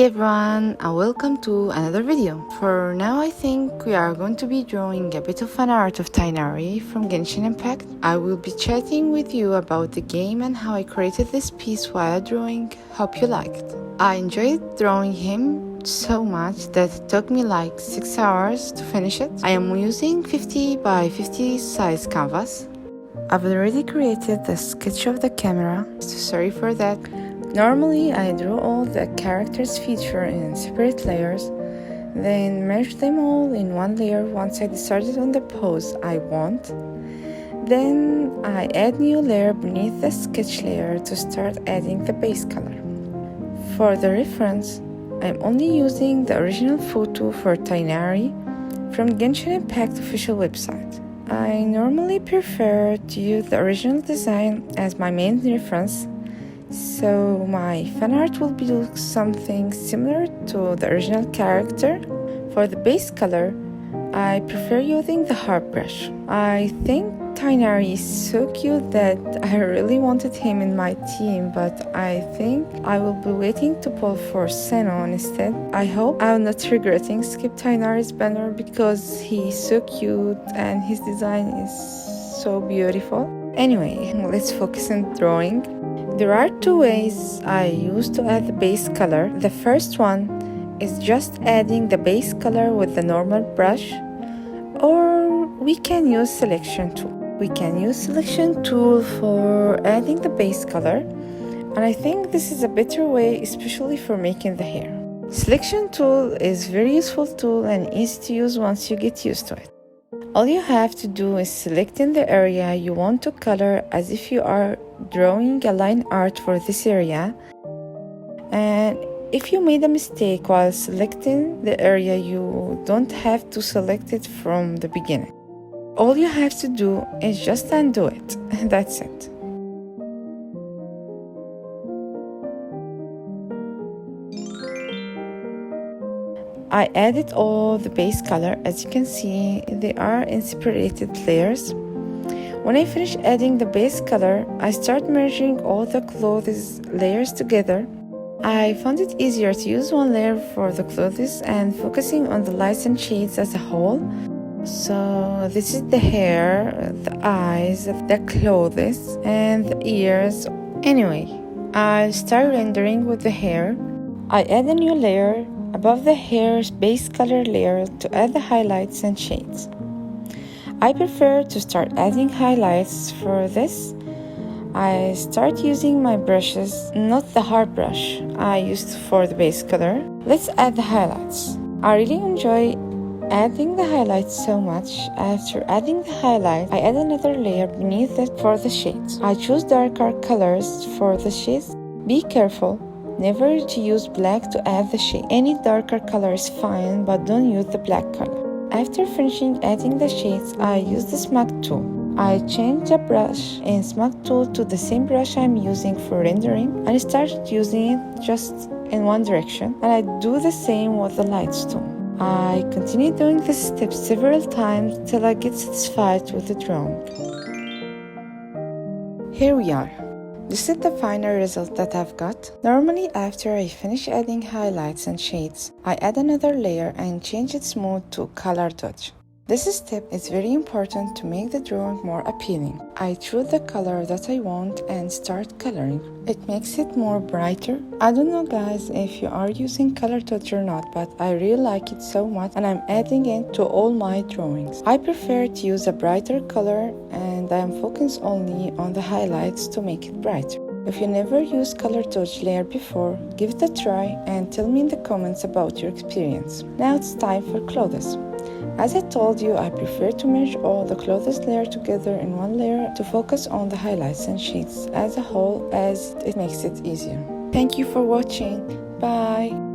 everyone, and welcome to another video. For now, I think we are going to be drawing a bit of fan art of Tighnari from Genshin Impact. I will be chatting with you about the game and how I created this piece while drawing. Hope you liked. I enjoyed drawing him so much that it took me like 6 hours to finish it. I am using 50 by 50 size canvas. I've already created the sketch of the camera, so sorry for that. Normally, I draw all the characters' features in separate layers, then merge them all in one layer once I decided on the pose I want. Then I add new layer beneath the sketch layer to start adding the base color. For the reference, I'm only using the original photo for Tighnari from Genshin Impact official website. I normally prefer to use the original design as my main reference, so my fan art will be something similar to the original character. For the base color, I prefer using the hard brush. I think Tighnari is so cute that I really wanted him in my team, but I think I will be waiting to pull for Seno instead. I hope I'm not regretting skip Tighnari's banner because he is so cute and his design is so beautiful. Anyway, let's focus on drawing. There are two ways I use to add the base color. The first one is just adding the base color with the normal brush, or we can use selection tool. We can use selection tool for adding the base color, and I think this is a better way, especially for making the hair. Selection tool is very useful tool and easy to use once you get used to it. All you have to do is select in the area you want to color as if you are drawing a line art for this area. And if you made a mistake while selecting the area, you don't have to select it from the beginning. All you have to do is just undo it. That's it. I added all the base color. As you can see, they are in separated layers. When I finish adding the base color, I start merging all the clothes layers together. I found it easier to use one layer for the clothes and focusing on the lights and shades as a whole. So this is the hair, the eyes, the clothes, and the ears. Anyway, I'll start rendering with the hair. I add a new layer above the hair's base color layer to add the highlights and shades. I prefer to start adding highlights for this. I start using my brushes, not the hard brush I used for the base color. Let's add the highlights. I really enjoy adding the highlights so much. After adding the highlight, I add another layer beneath it for the shades. I choose darker colors for the shades. Be careful never to use black to add the shade. Any darker color is fine, but don't use the black color. After finishing adding the shades, I use the smudge tool. I change the brush in smudge tool to the same brush I'm using for rendering, and I started using it just in one direction, and I do the same with the lights tool. I continue doing this step several times till I get satisfied with the drawing. Here we are. This is the final result that I've got. Normally, after I finish adding highlights and shades, I add another layer and change its mode to color dodge. This step is very important to make the drawing more appealing. I choose the color that I want and start coloring. It makes it more brighter. I don't know guys if you are using color dodge or not, but I really like it so much and I'm adding it to all my drawings. I prefer to use a brighter color and I am focused only on the highlights to make it brighter. If you never used color dodge layer before, give it a try and tell me in the comments about your experience. Now it's time for clothes. As I told you, I prefer to merge all the clothes layer together in one layer to focus on the highlights and shades as a whole, as it makes it easier. Thank you for watching. Bye!